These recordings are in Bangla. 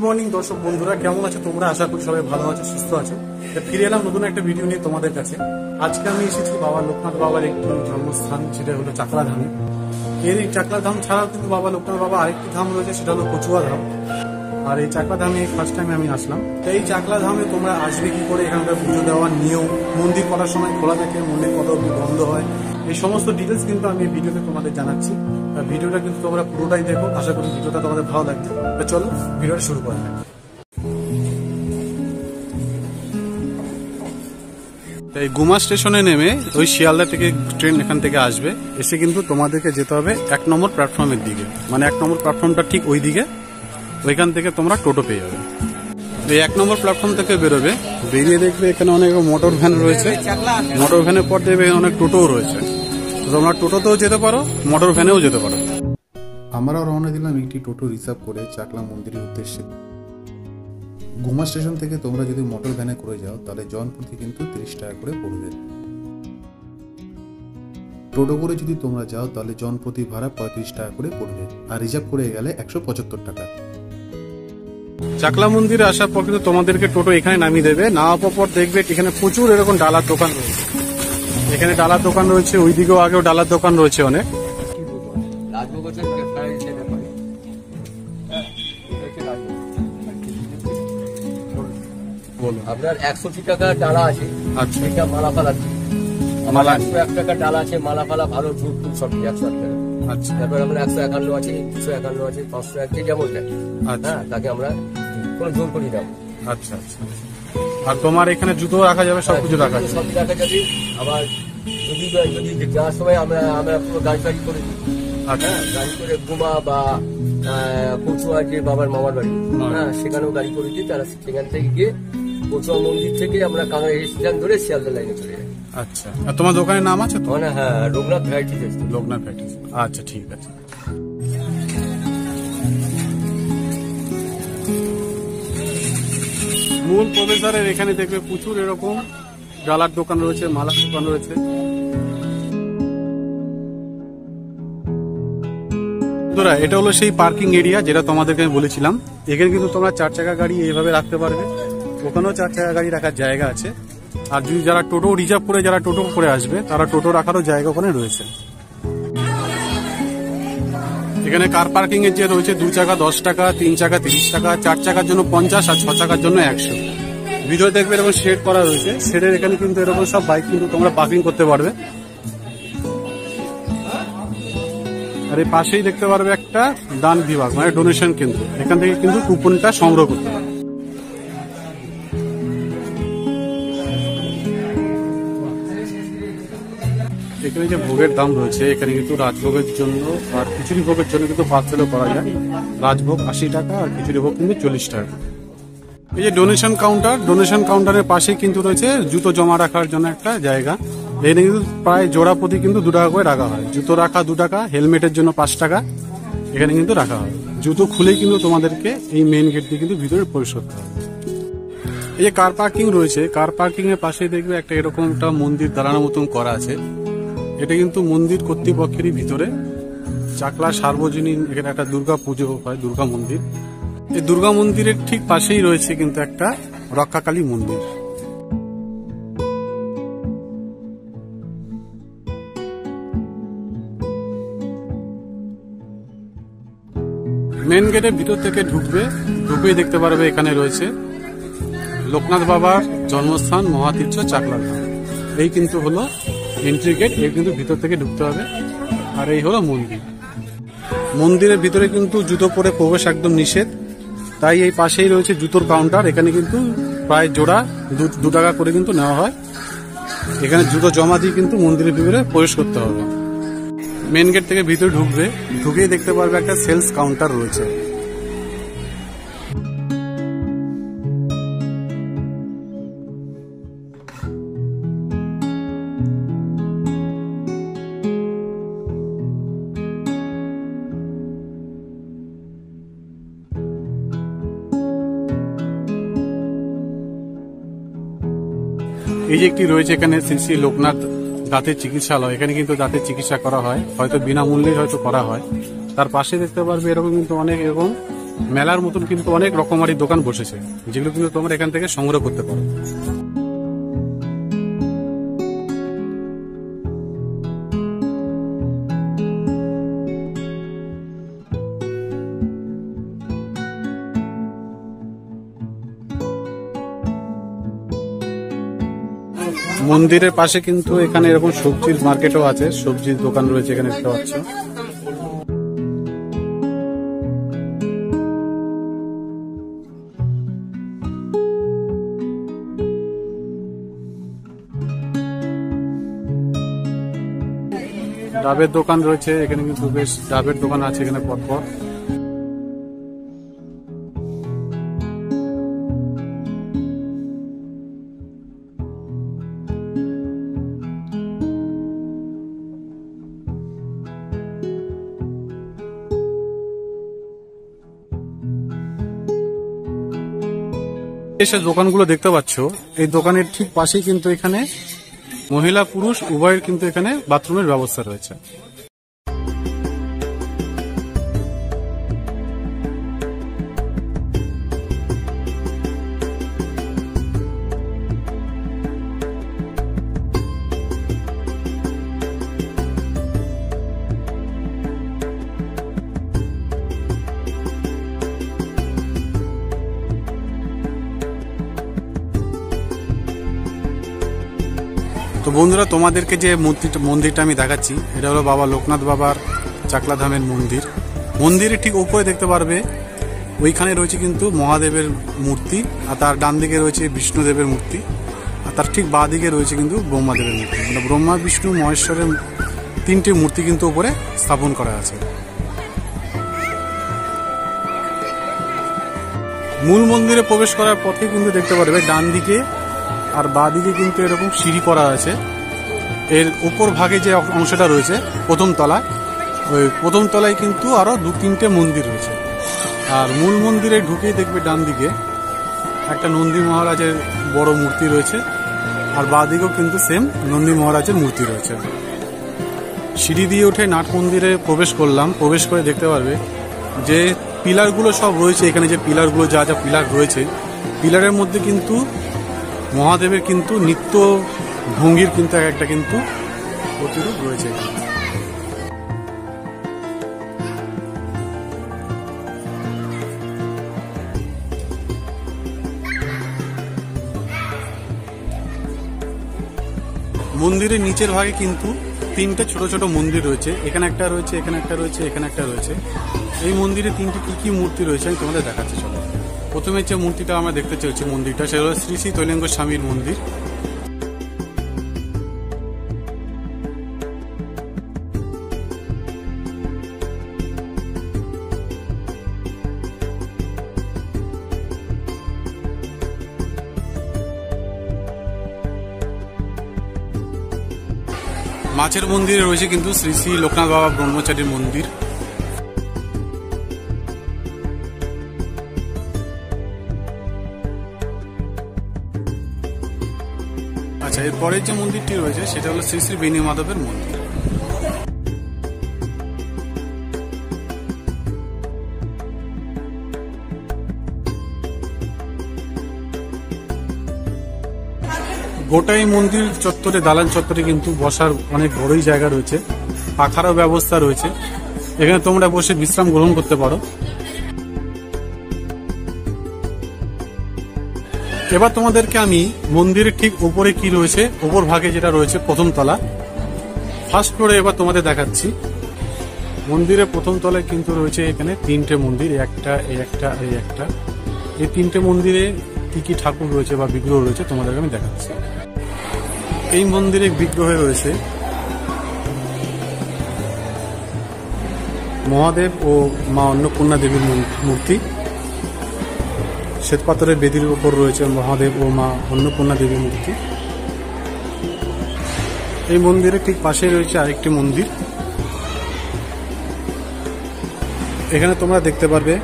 মর্নিং দর্শক বন্ধুরা, কেমন আছো তোমরা? আশা করি সবাই ভালো আছো, সুস্থ আছো। ফিরে এলাম নতুন একটা ভিডিও নিয়ে তোমাদের কাছে। আজকে আমি এসেছি বাবা লোকনাথ বাবার একটি জন্মস্থান, সেটা হলো চাকলা ধামে। এর এই চাকলা ধাম ছাড়াও কিন্তু বাবা লোকনাথ বাবা আরেকটি ধাম রয়েছে, সেটা হলো কচুয়া ধাম। আর এই চাকলা ধামে ফার্স্ট টাইম আমি আসলাম। তো এই চাকলা ধামে তোমরা আসবে কি করে, এখানকার পুজো দেওয়ার নিয়ম, মন্দির করার সময় খোলা থাকে, মন্দির কত বন্ধ হয়, এই সমস্ত ডিটেলস কিন্তু আমি এই ভিডিওতে তোমাদের জানাচ্ছি। ভিডিওটা কিন্তু তোমরা পুরোটাই দেখো, আশা করি ভিডিওটা তোমাদের ভালো লাগবে। তো চলো ভিডিওটা শুরু করা যাক। এই গুমা স্টেশনে নেমে ওই শিয়ালদা থেকে ট্রেন এখান থেকে আসবে, এসে কিন্তু তোমাদেরকে যেতে হবে 1 নম্বর প্ল্যাটফর্মের দিকে, মানে 1 নম্বর প্ল্যাটফর্মটা ঠিক ওই দিকে। ওইখান থেকে তোমরা টোটো পেয়ে যাবে। এই 1 নম্বর প্ল্যাটফর্ম থেকে বেরোবে, বেরিয়ে দেখবে এখানে অনেক মোটর ভ্যান রয়েছে। মোটর ভ্যানের পর দেখবে অনেক টোটোও রয়েছে। তোমরা টোটোতেও যেতে পারো, মোটর ভ্যানেও যেতে পারো। আমরাও রওনা দিলাম একটি টোটো রিজার্ভ করে চাকলা মন্দিরের উদ্দেশ্যে। গুমা স্টেশন থেকে তোমরা যদি মোটর ভ্যানে করে যাও তাহলে জনপ্রতি কিন্তু 30 টাকা করে পড়বে। টোটো করে যদি তোমরা যাও তাহলে জনপ্রতি ভাড়া 35 টাকা করে পড়বে, আর রিজার্ভ করে গেলে 175 টাকা। চাকলা মন্দিরে আসার পর কিন্তু তোমাদেরকে টোটো এখানে নামিয়ে দেবে। নামার পর দেখবে এখানে প্রচুর এরকম ডালার দোকান রয়েছে। এখানে ডালার দোকান রয়েছে, ওইদিকেও আগেও ডালার দোকান রয়েছে অনেক। আপনার 180 টাকা ডালা আছে। আচ্ছা, এটা মালাপালা আমার 101 টাকা ডালা আছে, মালাপালা ভালো ঝুট টুট সব 108 টাকা। আচ্ছা, তারপর আমরা 151 আছে, 251 আছে, 501 যেমন দেয়। আচ্ছা, তাকে আমরা কোনো জোর করি না। আচ্ছা আচ্ছা। আর তোমার এখানে জুতো রাখা যাবে, সবকিছু রাখা যাবে, সব রাখা যাবে। আবার যদি যাওয়ার সময় আমরা পুরো গাড়ি টাড়ি করে দিই। আচ্ছা, গাড়ি করে গুমা বা কচুয়া যে বাবার মামার বাড়ি, সেখানেও গাড়ি করে দিই। তারা সেখান থেকে গিয়ে কচুয়া মন্দির থেকে আমরা কাঙাই স্ট্যান্ড ধরে শিয়ালদা লাইনে চলে যাই। আচ্ছা। আর তোমার দোকানের নাম আছে তো? হ্যাঁ, লোকনাথ ভ্যারাইটিস আছে। লোকনাথ ভ্যারাইটিস, আচ্ছা ঠিক আছে। মূল প্রবেশদ্বারের এখানে দেখবে প্রচুর এরকম ডালার দোকান রয়েছে, মালার দোকান রয়েছে। এটা হলো সেই পার্কিং এরিয়া যেটা তোমাদেরকে আমি বলেছিলাম। এখানে কিন্তু তোমরা 4 চাকা গাড়ি এইভাবে রাখতে পারবে, ওখানেও 4 চাকা গাড়ি রাখার জায়গা আছে। আর যদি যারা টোটো রিজার্ভ করে যারা টোটো করে আসবে তারা টোটো রাখারও জায়গা ওখানে রয়েছে। এখানে কার পার্কিং এর যে রয়েছে 2 চাকা 10 টাকা, 3 চাকা 30 টাকা, 4 চাকার জন্য 50 আর 6 চাকার জন্য 100। ভিতরে দেখবে এরকম শেড করা রয়েছে, শেডের এখানে কিন্তু এরকম সব বাইক কিন্তু তোমরা পার্কিং করতে পারবে। আর এই পাশেই দেখতে পারবে একটা দান বিভাগ, মানে ডোনেশন কেন্দ্র। এখান থেকে কিন্তু কুপনটা সংগ্রহ করতে পারবে। এখানে যে ভোগের দাম রয়েছে, এখানে কিন্তু রাজভোগের জন্য আর খিচুড়ি ভোগের জন্য কিন্তু পার্সেলও করা যায়। রাজভোগ 80 টাকা আর খিচুড়ি ভোগ কিন্তু 40 টাকা। এই যে ডোনেশন কাউন্টার, ডোনেশন কাউন্টারের পাশেই কিন্তু রয়েছে জুতো জমা রাখার জন্য একটা জায়গা। এখানে কিন্তু প্রায় জোড়া প্রতি কিন্তু 2 টাকা করে রাখা হয়। জুতো রাখা 2 টাকা, হেলমেটের জন্য 5 টাকা এখানে কিন্তু রাখা হয়। জুতো খুলেই কিন্তু তোমাদেরকে এই মেইন গেট দিয়ে কিন্তু ভিতরে প্রবেশ করতে হবে। এই যে কার পার্কিং রয়েছে, কার পার্কিং এর পাশে দেখবে একটা এরকম একটা মন্দির দাঁড়ানোর মতন করা আছে। এটা কিন্তু মন্দির কর্তৃপক্ষেরই ভিতরে। চাকলা সার্বজনীন এখানে একটা দুর্গা পুজো হয়, দুর্গা মন্দির। এই দুর্গা মন্দিরের ঠিক পাশেই রয়েছে কিন্তু একটা রক্ষাকালী মন্দির। মেন গেটের ভিতর থেকে ঢুকেই দেখতে পারবে এখানে রয়েছে লোকনাথ বাবার জন্মস্থান মহাতীর্থ চাকলা ধাম। এই কিন্তু হলো এন্ট্রি গেট, এর কিন্তু ভিতর থেকে ঢুকতে হবে। আর এই হলো মন্দির। মন্দিরের ভিতরে কিন্তু জুতো পরে প্রবেশ একদম নিষেধ, তাই এই পাশেই রয়েছে জুতোর কাউন্টার। এখানে কিন্তু প্রায় জোড়া 2 টাকা করে কিন্তু নেওয়া হয়। এখানে জুতো জমা দিয়ে কিন্তু মন্দিরের ভিতরে প্রবেশ করতে হবে। মেন গেট থেকে ভিতরে ঢুকেই দেখতে পারবে একটা সেলস কাউন্টার রয়েছে। এই যে একটি রয়েছে এখানে শ্রী শ্রী লোকনাথ দাঁতের চিকিৎসালয়। এখানে কিন্তু দাঁতের চিকিৎসা করা হয়, হয়তো বিনামূল্যে হয়তো করা হয়। তার পাশে দেখতে পারবে এরকম কিন্তু অনেক এরকম মেলার মতন কিন্তু অনেক রকমারি দোকান বসেছে, যেগুলো কিন্তু তোমরা এখান থেকে সংগ্রহ করতে পারো। মন্দিরের পাশে কিন্তু এখানে এরকম সবজির মার্কেটও আছে, সবজির দোকান রয়েছে এখানে দেখতে পাচ্ছ। ডাবের দোকান রয়েছে এখানে, কিন্তু বেশ ডাবের দোকান আছে এখানে পরপর। এই দোকানগুলো দেখতে পাচ্ছ, এই দোকানের ঠিক পাশেই কিন্তু এখানে মহিলা পুরুষ উভয়ের কিন্তু এখানে বাথরুমের ব্যবস্থা রয়েছে। তো বন্ধুরা, তোমাদেরকে যে মন্দিরটা আমি দেখাচ্ছি, এটা হলো বাবা লোকনাথ বাবার চাকলা ধামের মন্দির। মন্দিরের ঠিক উপরে দেখতে পারবে ওইখানে রয়েছে কিন্তু মহাদেবের মূর্তি, আর তার ডান দিকে রয়েছে বিষ্ণুদেবের মূর্তি, আর তার ঠিক বাঁ দিকে রয়েছে কিন্তু ব্রহ্মাদেবের মূর্তি। মানে ব্রহ্মা বিষ্ণু মহেশ্বরের তিনটি মূর্তি কিন্তু উপরে স্থাপন করা আছে। মূল মন্দিরে প্রবেশ করার পথে কিন্তু দেখতে পারবে ডান দিকে আর বাঁ দিকে কিন্তু এরকম সিঁড়ি করা আছে। এর উপর ভাগে যে অংশটা রয়েছে প্রথম তলায়, ওই প্রথম তলায় কিন্তু আরো 2-3টে মন্দির রয়েছে। আর মূল মন্দিরে ঢুকেই দেখবে ডান দিকে একটা নন্দী মহারাজের বড় মূর্তি রয়েছে, আর বাঁ দিকেও কিন্তু সেম নন্দী মহারাজের মূর্তি রয়েছে। সিঁড়ি দিয়ে উঠে নাট মন্দিরে প্রবেশ করলাম। প্রবেশ করে দেখতে পারবে যে পিলারগুলো সব রয়েছে এখানে, যে পিলারগুলো যা যা পিলার রয়েছে, পিলারের মধ্যে কিন্তু মহাদেবের কিন্তু নিত্য ভঙ্গির কিন্তু একটা কিন্তু প্রতিরূপ রয়েছে। মন্দিরের নিচের ভাগে কিন্তু 3টে ছোট ছোট মন্দির রয়েছে। এখানে একটা রয়েছে, এখানে একটা রয়েছে, এখানে একটা রয়েছে। এই মন্দিরে 3টি কি কি মূর্তি রয়েছে আমি তোমাদের দেখাচ্ছি। চলো, প্রথমে যে মূর্তিটা আমরা দেখতে চলেছি মন্দিরটা, সেটা হলো শ্রী শ্রী তৈলঙ্গ স্বামীর মন্দির। মাছের মন্দিরে রয়েছে কিন্তু শ্রী শ্রী লোকনাথ বাবা ব্রহ্মচারীর মন্দির। আচ্ছা, এরপরের যে মন্দিরটি রয়েছে সেটা হলো শ্রী শ্রী বেণী মাধবের মন্দির। গোটাই মন্দির চত্বরে, দালান চত্বরে কিন্তু বসার অনেক বড়ই জায়গা রয়েছে, পাখারও ব্যবস্থা রয়েছে। এখানে তোমরা বসে বিশ্রাম গ্রহণ করতে পারো। এবার তোমাদেরকে আমি মন্দিরের ঠিক উপরে কি রয়েছে, উপর ভাগে যেটা রয়েছে প্রথম তলা, ফার্স্ট ফ্লোরে এবার তোমাদের দেখাচ্ছি। মন্দিরের প্রথম তলায় কিন্তু রয়েছে এখানে 3টে মন্দির, একটা, এই একটা, এই একটা। এই 3টে মন্দিরে কি কি ঠাকুর রয়েছে বা বিগ্রহ রয়েছে তোমাদেরকে আমি দেখাচ্ছি। এই মন্দিরে বিগ্রহে রয়েছে মহাদেব ও মা অন্নপূর্ণা দেবীর মূর্তি। শ্বেতপাথরের বেদির উপর রয়েছে মহাদেব ও মা অন্নপূর্ণা দেবীর মূর্তি। এই মন্দিরের ঠিক পাশে রয়েছে আরেকটি মন্দির। এখানে তোমরা দেখতে পারবে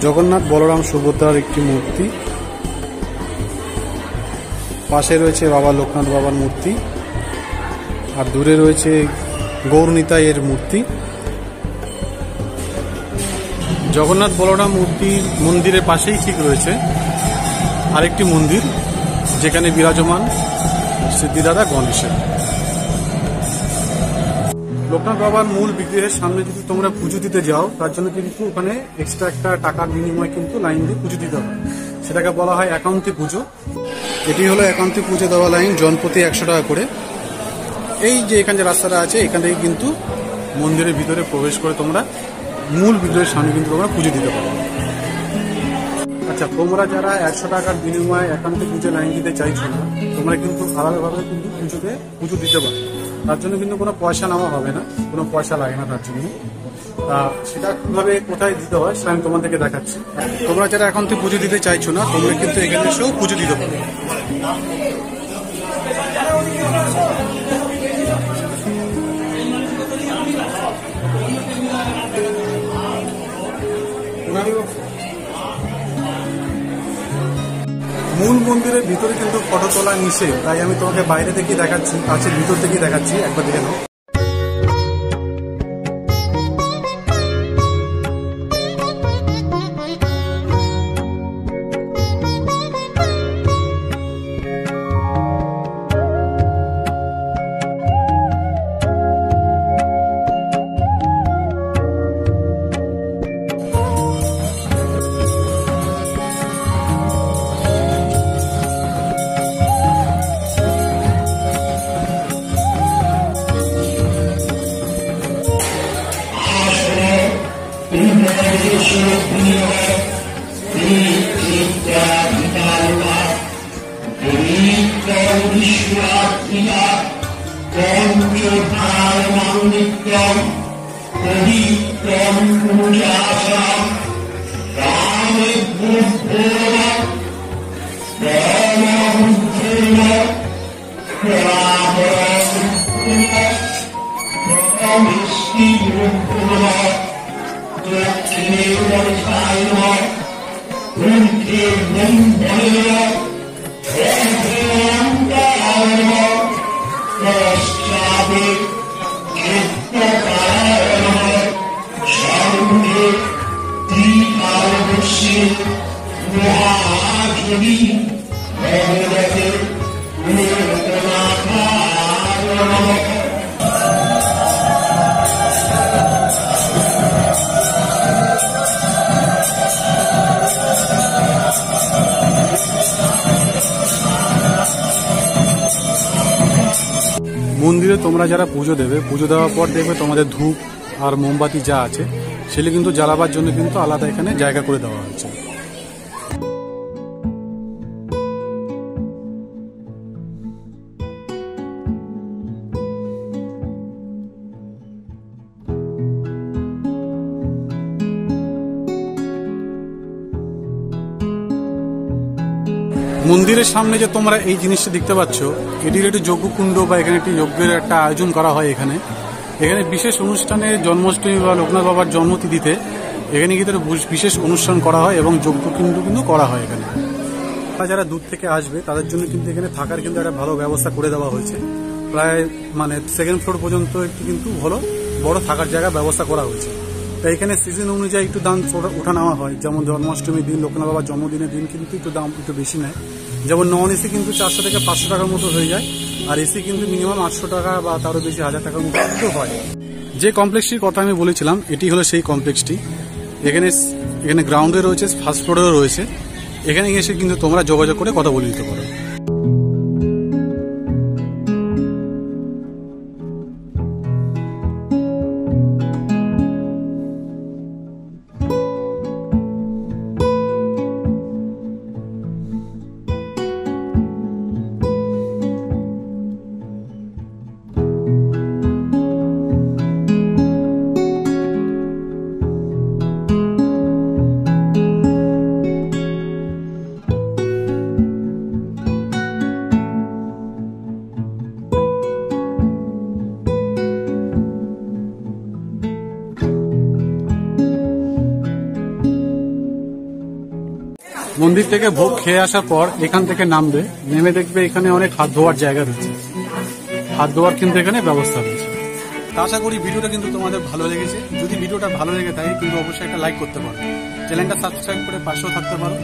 জগন্নাথ, বলরাম, সুভদ্রার একটি মূর্তি। পাশে রয়েছে বাবা লোকনাথ বাবার মূর্তি, আর দূরে রয়েছে গৌর নিতাইয়ের মূর্তি। জগন্নাথ বলরাম মূর্তির মন্দিরের পাশেই ঠিক রয়েছে আরেকটি মন্দির, যেখানে বিরাজমান সিদ্ধিদাতা গণেশের। লোকনাথ বাবার মূল বিগ্রহের সামনে যদি তোমরা পুজো দিতে যাও, তার জন্য কিন্তু ওখানে এক্সট্রা একটা টাকার বিনিময়ে কিন্তু লাইন দিয়ে পুজো দিতে হয়, সেটাকে বলা হয় একান্তি পুজো। এটি হলো একান্তি পুজো দেওয়া লাইন, জনপ্রতি 100 টাকা করে। এই যে এখানে যে রাস্তাটা আছে, এখান থেকে কিন্তু মন্দিরের ভিতরে প্রবেশ করে তোমরা মূল বিগ্রহের সামনে কিন্তু তোমরা পুজো দিতে পারো। আচ্ছা, তোমরা যারা 100 টাকার বিনিময়ে একান্তি পুজো লাইন দিতে চাইছো না, তোমরা কিন্তু আলাদাভাবে কিন্তু পুজো দিতে পারো। তার জন্য কিন্তু কোনো পয়সা নেওয়া হবে না, কোনো পয়সা লাগে না তার জন্য। সেটা কিভাবে কোথায় দিতে হয় সেটা আমি তোমাদেরকে দেখাচ্ছি। তোমরা যারা এখন থেকে পুজো দিতে চাইছো না, তোমরা কিন্তু এখানে এসেও পুজো দিতে পারো। মূল মন্দিরের ভিতরে কিন্তু ফটো তোলা নিষেধ, তাই আমি তোমাকে বাইরে থেকে দেখাচ্ছি, কাছের ভিতর থেকে দেখাচ্ছি, একবার দেখে নাও। মন্দিরে তোমরা যারা পুজো দেবে, পুজো দেওয়ার পর দেখবে তোমাদের ধূপ আর মোমবাতি যা আছে সেগুলো কিন্তু জ্বালাবার জন্য কিন্তু আলাদা এখানে জায়গা করে দেওয়া হয়েছে। মন্দিরের সামনে যে তোমরা এই জিনিসটা দেখতে পাচ্ছ, এটির একটি যজ্ঞকুণ্ড বা এখানে একটি যজ্ঞের একটা আয়োজন করা হয়। এখানে বিশেষ অনুষ্ঠানে জন্মাষ্টমী বা লোকনাথ বাবার জন্মতিথিতে এখানে কিন্তু বিশেষ অনুষ্ঠান করা হয় এবং যজ্ঞকুণ্ড কিন্তু করা হয়। এখানে যারা দূর থেকে আসবে তাদের জন্য কিন্তু এখানে থাকার কিন্তু একটা ভালো ব্যবস্থা করে দেওয়া হয়েছে। প্রায় 2nd ফ্লোর পর্যন্ত একটু কিন্তু বড় থাকার জায়গা ব্যবস্থা করা হয়েছে। তাই এখানে সিজন অনুযায়ী একটু দাম ওঠা নেওয়া হয়। যেমন জন্মাষ্টমীর দিন, লোকনাথ বাবার জন্মদিনের দিন কিন্তু একটু দাম একটু বেশি নেয়। যেমন নন এসি কিন্তু 400 থেকে 500 টাকার মতো হয়ে যায়, আর এসি কিন্তু মিনিমাম 800 টাকা বা তারও বেশি 1000 টাকার মতো কিন্তু হয়। যে কমপ্লেক্সটির কথা আমি বলেছিলাম, এটি হলো সেই কমপ্লেক্সটি। এখানে গ্রাউন্ডে রয়েছে, ফার্স্ট ফ্লোরেও রয়েছে। এখানে এসে কিন্তু তোমরা যোগাযোগ করে কথা বলে নিতে পারো। মন্দির থেকে ভোগ খেয়ে আসার পর এখান থেকে নেমে দেখবে এখানে অনেক হাত ধোয়ার জায়গা রয়েছে। হাত ধোয়ার কিন্তু এখানে ব্যবস্থা রয়েছে। তা আশা করি ভিডিওটা কিন্তু তোমাদের ভালো লেগেছে। যদি ভিডিওটা ভালো লেগে থাকে কিন্তু অবশ্যই একটা লাইক করতে পারো, চ্যানেলটা সাবস্ক্রাইব করে পাশেও থাকতে পারো।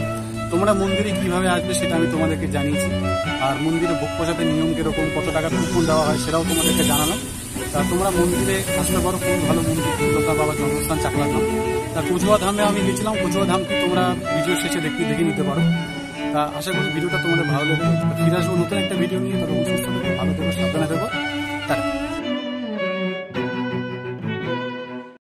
তোমরা মন্দিরে কিভাবে আসবে সেটা আমি তোমাদেরকে জানিয়েছি, আর মন্দিরে ভোগ প্রসাদের নিয়ম কিরকম, কত টাকা কুপন দেওয়া হয় সেটাও তোমাদেরকে জানালাম। তা তোমরা মন্দিরে আসতে পারো, খুব ভালো মন্দির লোকা বাবার জন্মস্থান চাকলা ধাম। তা কচুয়া ধামে আমি গেছিলাম, কচুয়া ধামকে তোমরা ভিডিও শেষে দেখে নিতে পারো। তা আশা করি ভিডিওটা তোমাদের ভালো লেগে। ফিরে আসবো নতুন একটা ভিডিও নিয়ে, তখন সুস্থ থেকে ভালো থেকে সাবধানে